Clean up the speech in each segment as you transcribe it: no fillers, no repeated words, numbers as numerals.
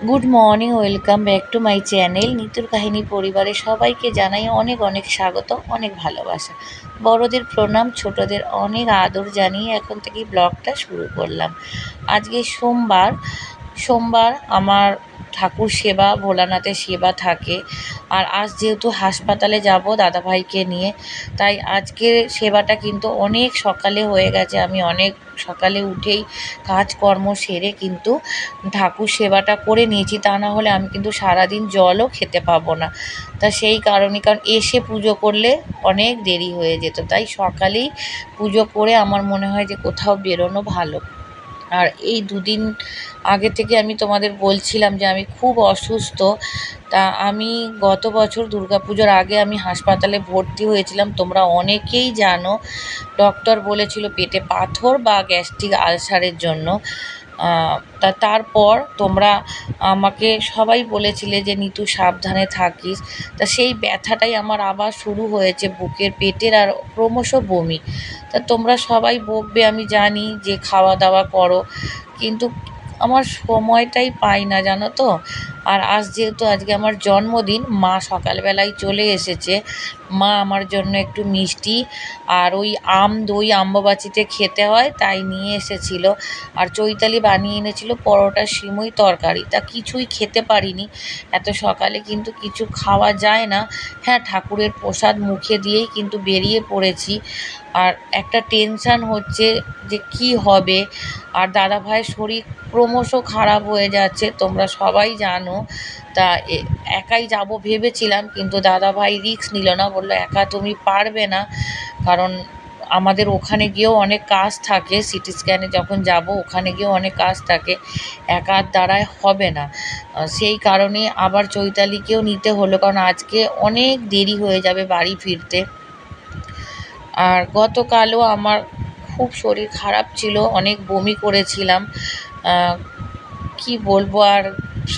Good morning, welcome back to my channel নিতুর কাহিনী পরিবারে সবাইকে জানাই অনেক অনেক স্বাগত, অনেক ভালোবাসা। বড়দের প্রণাম, ছোটদের অনেক আদর জানিয়ে এখন থেকেই ব্লগটা শুরু করলাম। আজকে সোমবার আমার ঠাকুর সেবা, ভোলানাথের সেবা থাকে। আর আজ যেহেতু হাসপাতালে যাব দাদাভাইকে নিয়ে, তাই আজকের সেবাটা কিন্তু অনেক সকালে হয়ে গেছে। আমি অনেক সকালে উঠেই কাজকর্ম সেরে কিন্তু ঠাকুর সেবাটা করে নিয়েছি, তা না হলে আমি কিন্তু সারাদিন জলও খেতে পাবো না। তা সেই কারণে, কারণ এসে পুজো করলে অনেক দেরি হয়ে যেত, তাই সকালেই পুজো করে আমার মনে হয় যে কোথাও বেরোনো ভালো। আর এই দুদিন আগে থেকে আমি তোমাদের বলছিলাম যে আমি খুব অসুস্থ। তা আমি গত বছর দুর্গাপুজোর আগে আমি হাসপাতালে ভর্তি হয়েছিলাম, তোমরা অনেকেই জানো। ডক্টর বলেছিল পেটে পাথর বা গ্যাস্ট্রিক আলসারের জন্য। তারপর তোমরা আমাকে সবাই বলেছিলে যে নিতু সাবধানে থাকিস। তা সেই ব্যথাটাই আমার আবার শুরু হয়েছে বুকের, পেটের, আর ক্রমশ বমি। তা তোমরা সবাই বকবে আমি জানি যে খাওয়া দাওয়া করো, কিন্তু আমার সময়টাই পাই না, জানো তো। আর যেহেতু আজকে আমার জন্মদিন, মা সকালবেলায় চলে এসেছে। মা আমার জন্য একটু মিষ্টি আর ওই দই আম্ববাচিতে খেতে হয় তাই নিয়ে এসেছিল। আর চৈতালি বানিয়ে এনেছিল পরোটা, সিমুই, তরকারি। তা কিছুই খেতে পারিনি এত সকালে, কিন্তু কিছু খাওয়া যায় না। হ্যাঁ, ঠাকুরের প্রসাদ মুখে দিয়েই কিন্তু বেরিয়ে পড়েছি। আর একটা টেনশান হচ্ছে যে কি হবে। আর দাদাভাইয়ের শরীর ক্রমশ খারাপ হয়ে যাচ্ছে, তোমরা সবাই জানো। তা একাই যাব ভেবেছিলাম, কিন্তু দাদাভাই রিস্ক নিল না, বললো একা তুমি পারবে না। কারণ আমাদের ওখানে গিয়েও অনেক কাজ থাকে, সিটি স্ক্যানে যখন যাব ওখানে গিয়েও অনেক কাজ থাকে, একার দ্বারায় হবে না। সেই কারণে আবার চৈতালিকেও নিতে হলো, কারণ আজকে অনেক দেরি হয়ে যাবে বাড়ি ফিরতে। আর গতকালও আমার খুব শরীর খারাপ ছিল, অনেক বমি করেছিলাম। কি বলবো আর,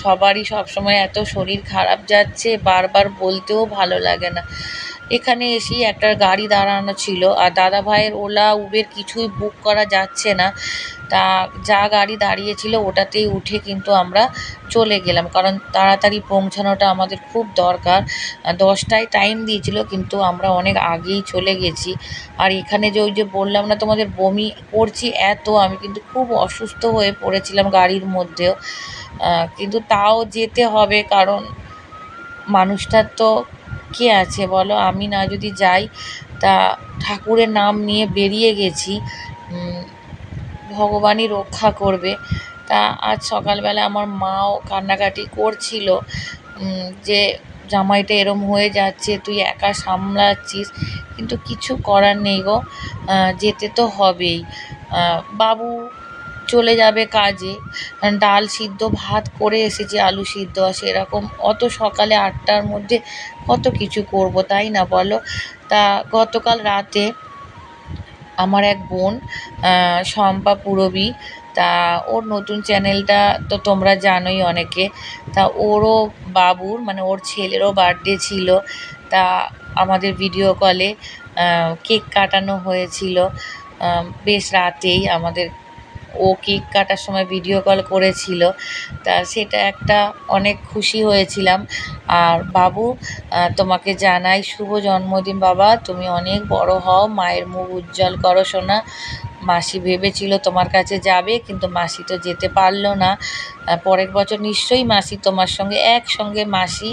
সবারই সবসময় এত শরীর খারাপ যাচ্ছে, বারবার বলতেও ভালো লাগে না। এখানে এসেই একটা গাড়ি দাঁড়ানো ছিল, আর দাদা ভাইয়ের ওলা উবের কিছুই বুক করা যাচ্ছে না। তা যা গাড়ি দাঁড়িয়েছিল ওটাতেই উঠে কিন্তু আমরা চলে গেলাম, কারণ তাড়াতাড়ি পৌঁছানোটা আমাদের খুব দরকার। 10টায় টাইম দিয়েছিল, কিন্তু আমরা অনেক আগেই চলে গেছি। আর এখানে যে ওই যে বললাম না তোমাদের বমি করছি এত, আমি কিন্তু খুব অসুস্থ হয়ে পড়েছিলাম গাড়ির মধ্যেও। কিন্তু তাও যেতে হবে, কারণ মানুষটার তো কে আছে বলো, আমি না যদি যাই। তা ঠাকুরের নাম নিয়ে বেরিয়ে গেছি, ভগবানই রক্ষা করবে। তা আজ সকালবেলা আমার মাও কান্নাকাটি করছিল যে জামাইটা এরম হয়ে যাচ্ছে, তুই একা সামলাচ্ছিস, কিন্তু কিছু করার নেই গো, যেতে তো হবেই। বাবু চলে যাবে কাজে, ডাল সিদ্ধ ভাত করে এসেছি, আলু সিদ্ধ, সেরকম অত সকালে 8টার মধ্যে কত কিছু করব, তাই না বলো। তা গতকাল রাতে আমার এক বোন, শম্পা পুরবী, তা ওর নতুন চ্যানেলটা তো তোমরা জানোই অনেকে। তা ওরও বাবুর মানে ওর ছেলেরও বার্থডে ছিল। তা আমাদের ভিডিও কলে কেক কাটানো হয়েছিল বেশ রাতেই। ও কেক কাটার সময় ভিডিও কল করেছিল, তা সেটা একটা অনেক খুশি হয়েছিলাম। আর বাবু, তোমাকে জানাই শুভ জন্মদিন বাবা, তুমি অনেক বড় হও, মায়ের মুখ উজ্জ্বল করো সোনা। মাসি ভেবেছিল তোমার কাছে যাবে, কিন্তু মাসি তো যেতে পারলো না। পরের বছর নিশ্চয়ই মাসি তোমার সঙ্গে একসঙ্গে, মাসি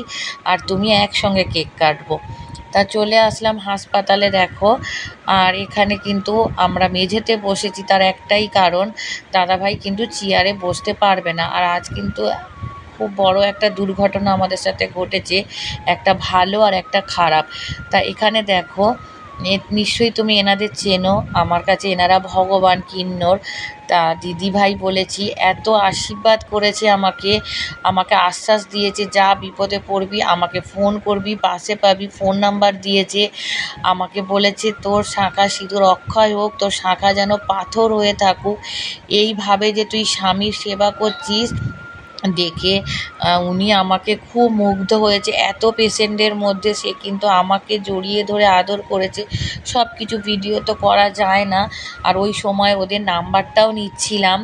আর তুমি একসঙ্গে কেক কাটবো। তা চলে আসলাম হাসপাতালে, দেখো। আর এখানে কিন্তু আমরা মেঝেতে বসেছি, তার একটাই কারণ, দাদাভাই কিন্তু চেয়ারে বসতে পারবে না। আর আজ কিন্তু খুব বড় একটা দুর্ঘটনা আমাদের সাথে ঘটেছে, একটা ভালো আর একটা খারাপ। তা এখানে দেখো, নিশ্চয়ই তুমি এনাদের চেনো, আমার কাছে এনারা ভগবান কিন্নর। তা দিদিভাই বলেছি, এত আশীর্বাদ করেছে আমাকে আশ্বাস দিয়েছে যা বিপদে পড়বি আমাকে ফোন করবি, পাশে পাবি, ফোন নাম্বার দিয়েছে। আমাকে বলেছে তোর শাঁখা সিঁদুর অক্ষয় হোক, তোর শাঁখা যেন পাথর হয়ে থাকুক, এইভাবে যে তুই স্বামীর সেবা করছিস দেখে উনি আমাকে খুব মুগ্ধ হয়েছে। এত পেশেন্টের মধ্যে সে কিন্তু আমাকে জড়িয়ে ধরে আদর করেছে। সব কিছু ভিডিও তো করা যায় না, আর ওই সময় ওদের নাম্বারটাও নিচ্ছিলাম,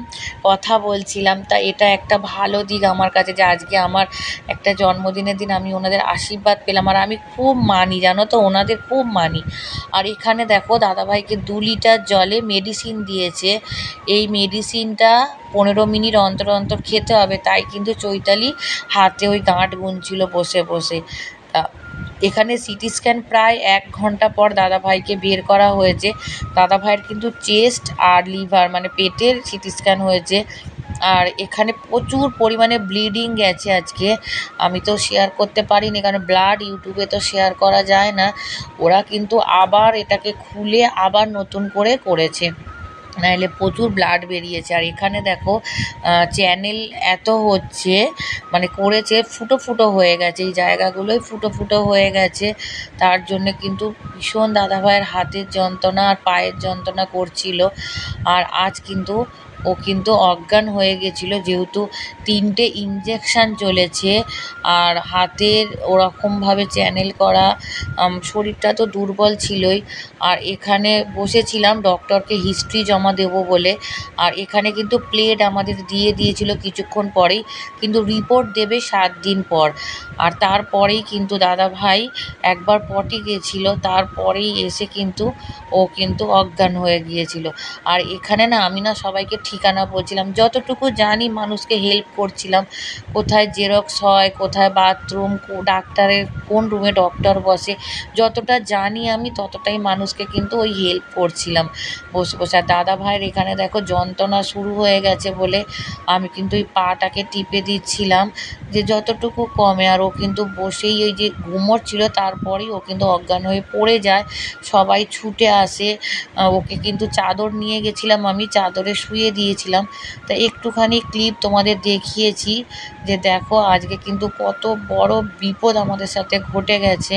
কথা বলছিলাম। তা এটা একটা ভালো দিক আমার কাছে, যে আজকে আমার একটা জন্মদিনের দিন আমি ওনাদের আশীর্বাদ পেলাম। আর আমি খুব মানি, জানো তো, ওনাদের খুব মানি। আর এখানে দেখো দাদাভাইকে 2 লিটার জলে মেডিসিন দিয়েছে। এই মেডিসিনটা 15 মিনিট অন্তর অন্তর খেতে হবে, তাই কিন্তু চৈতালি হাতে ওই গাঁট গুনছিল বসে বসে। তা এখানে সিটি স্ক্যান প্রায় 1 ঘন্টা পর দাদাভাইকে বের করা হয়েছে। দাদাভাইয়ের কিন্তু চেস্ট আর লিভার মানে পেটের সিটি স্ক্যান হয়েছে। আর এখানে প্রচুর পরিমাণে ব্লিডিং গেছে আজকে। আমি তো শেয়ার করতে পারিনি, কারণ ব্লাড ইউটিউবে তো শেয়ার করা যায় না। ওরা কিন্তু আবার এটাকে খুলে আবার নতুন করে করেছে, নাহলে প্রচুর ব্লাড বেরিয়েছে। আর এখানে দেখো চ্যানেল এত হচ্ছে, মানে করেছে, ফুটো ফুটো হয়ে গেছে, এই জায়গাগুলোই ফুটো ফুটো হয়ে গেছে। তার জন্য কিন্তু ভীষণ দাদাভাইয়ের হাতের যন্ত্রণা আর পায়ের যন্ত্রণা করছিল। আর আজ কিন্তু ও কিন্তু অজ্ঞান হয়ে গেছিলো, যেহেতু 3টে ইঞ্জেকশান চলেছে আর হাতের ওরকমভাবে চ্যানেল করা। শরীরটা তো দুর্বল ছিলই। আর এখানে বসেছিলাম ডক্টরকে হিস্ট্রি জমা দেবো বলে। আর এখানে কিন্তু প্লেট আমাদের দিয়ে দিয়েছিল কিছুক্ষণ পরেই, কিন্তু রিপোর্ট দেবে 7 দিন পর। আর তারপরেই কিন্তু দাদাভাই একবার পটি গিয়েছিল, তারপরেই এসে কিন্তু ও কিন্তু অজ্ঞান হয়ে গিয়েছিল। আর এখানে না আমি না সবাইকে ঠিকানা বলছিলাম, যতটুকু জানি মানুষকে হেল্প করছিলাম। কোথায় জেরক্স হয়, কোথায় বাথরুম, ডাক্তারের কোন রুমে ডক্টর বসে, যতটা জানি আমি ততটাই মানুষকে কিন্তু ওই হেল্প করছিলাম বসে বসে। আর দাদাভাইয়ের এখানে দেখো যন্ত্রণা শুরু হয়ে গেছে বলে আমি কিন্তু ওই পাটাকে টিপে দিচ্ছিলাম যে যতটুকু কমে। আর ও কিন্তু বসেই ওই যে ঘুমোচ্ছিল, তারপরেই ও কিন্তু অজ্ঞান হয়ে পড়ে যায়। সবাই ছুটে আসে। ওকে কিন্তু চাদর নিয়ে গেছিলাম, আমি চাদরে শুয়ে দিয়েছিলাম। তা একটুখানি ক্লিপ তোমাদের দেখিয়েছি যে দেখো আজকে কিন্তু কত বড় বিপদ আমাদের সাথে ঘটে গেছে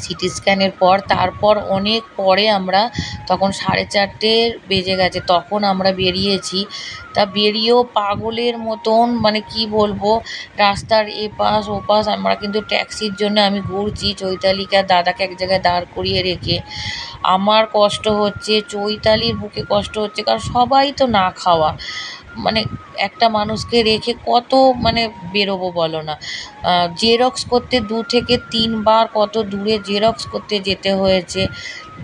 সিটি স্ক্যানের পর। তারপর অনেক পরে আমরা, তখন 4:30 বেজে গেছে, তখন আমরা বেরিয়েছি। তা বেরিয়েও পাগলের মতন, মানে কি বলবো, রাস্তার এপাশ ওপাশ আমরা কিন্তু ট্যাক্সির জন্য আমি ঘুরছি, চৈতালিকে আর দাদাকে এক জায়গায় দাঁড় করিয়ে রেখে। আমার কষ্ট হচ্ছে, চৈতালির বুকে কষ্ট হচ্ছে, কারণ সবাই তো না খাওয়া, মানে একটা মানুষকে রেখে কত মানে বেরোবো বলো না। জেরক্স করতে 2 থেকে 3 বার কত দূরে জেরক্স করতে যেতে হয়েছে।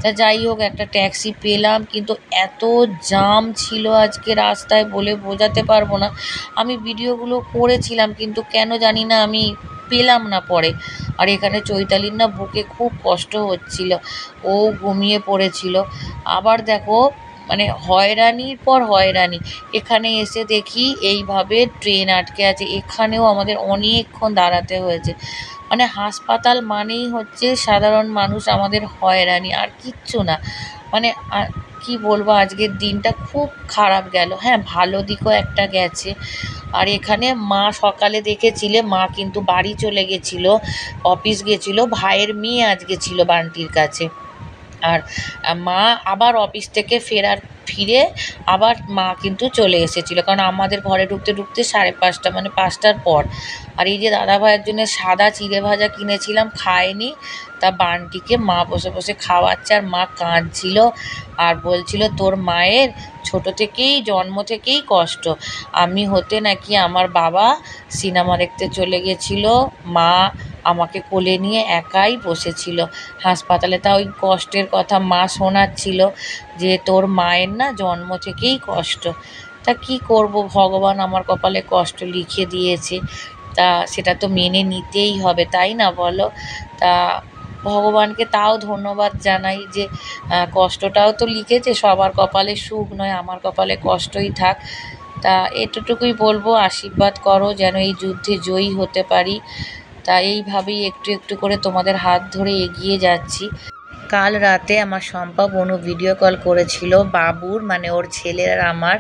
তা যাই হোক একটা ট্যাক্সি পেলাম, কিন্তু এত জাম ছিল আজকে রাস্তায় বলে বোঝাতে পারবো না। আমি ভিডিওগুলো করেছিলাম, কিন্তু কেন জানি না আমি পেলাম না পরে। আর এখানে চৈতালির না বুকে খুব কষ্ট হচ্ছিল, ও ঘুমিয়ে পড়েছিল। আবার দেখো মানে হয়রানির পর হয়রানি, এখানে এসে দেখি এইভাবে ট্রেন আটকে আছে, এখানেও আমাদের অনেকক্ষণ দাঁড়াতে হয়েছে। মানে হাসপাতাল মানেই হচ্ছে সাধারণ মানুষ আমাদের হয়রানি, আর কিচ্ছু না। মানে কি বলবো, আজকের দিনটা খুব খারাপ গেল। হ্যাঁ, ভালো দিকও একটা গেছে। আর এখানে মা সকালে দেখেছিলে, মা কিন্তু বাড়ি চলে গেছিলো, অফিস গেছিলো, ভাইয়ের মেয়ে আজকে ছিল বান্টির কাছে। আর মা আবার অফিস থেকে ফিরে আবার মা কিন্তু চলে এসেছিলো, কারণ আমাদের ঘরে ঢুকতে ঢুকতে 5:30, মানে 5টার পর। আর এই যে দাদাভাইয়ের জন্য সাদা চিড়ে ভাজা কিনেছিলাম, খায়নি। তা বান্টিকে মা বসে বসে খাওয়াচ্ছে, আর মা কাঁদছিল আর বলছিল তোর মায়ের ছোট থেকেই, জন্ম থেকেই কষ্ট। আমি হতে নাকি আমার বাবা সিনেমা দেখতে চলে গেছিলো, মা আমাকে কোলে নিয়ে একাই বসেছিল হাসপাতালে। তা ওই কষ্টের কথা মা শোনাচ্ছিল যে তোর মায়ের না জন্ম থেকেই কষ্ট। তা কি করব, ভগবান আমার কপালে কষ্ট লিখে দিয়েছে, তা সেটা তো মেনে নিতেই হবে, তাই না বলো? তা ভগবানকে তাও ধন্যবাদ জানাই যে কষ্টটাও তো লিখেছে, সবার কপালে সুখ নয়, আমার কপালে কষ্টই থাক। তা এতটুকুই বলবো, আশীর্বাদ করো যেন এই যুদ্ধে জয়ী হতে পারি। তা এইভাবেই একটু একটু করে তোমাদের হাত ধরে এগিয়ে যাচ্ছি। কাল রাতে আমার শম্পা বনু ভিডিও কল করেছিল, বাবুর মানে ওর ছেলের আর আমার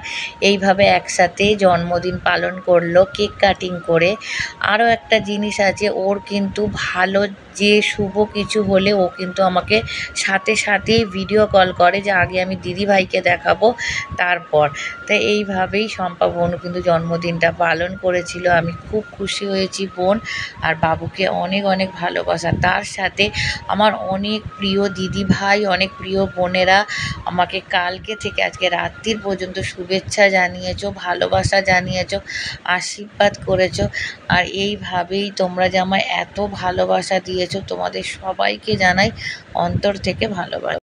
এইভাবে একসাথে জন্মদিন পালন করলো কেক কাটিং করে। আরও একটা জিনিস আছে, ওর কিন্তু ভালো যে শুভ কিছু হলে ও কিন্তু আমাকে সাথে সাথেই ভিডিও কল করে যে আগে আমি দিদিভাইকে দেখাবো তারপর। তাই এইভাবেই শম্পা বোন কিন্তু জন্মদিনটা পালন করেছিল। আমি খুব খুশি হয়েছি বোন আর বাবুকে অনেক অনেক ভালোবাসা। তার সাথে আমার অনেক প্রিয় দিদিভাই, অনেক প্রিয় বোনেরা আমাকে কালকে থেকে আজকে রাত্রির পর্যন্ত শুভেচ্ছা জানিয়েছো, ভালোবাসা জানিয়েছো, আশীর্বাদ করেছো। আর এইভাবেই তোমরা যে আমায় এত ভালোবাসা দিয়েছো, তোমাদের সবাইকে জানাই অন্তর থেকে ভালোবাসা।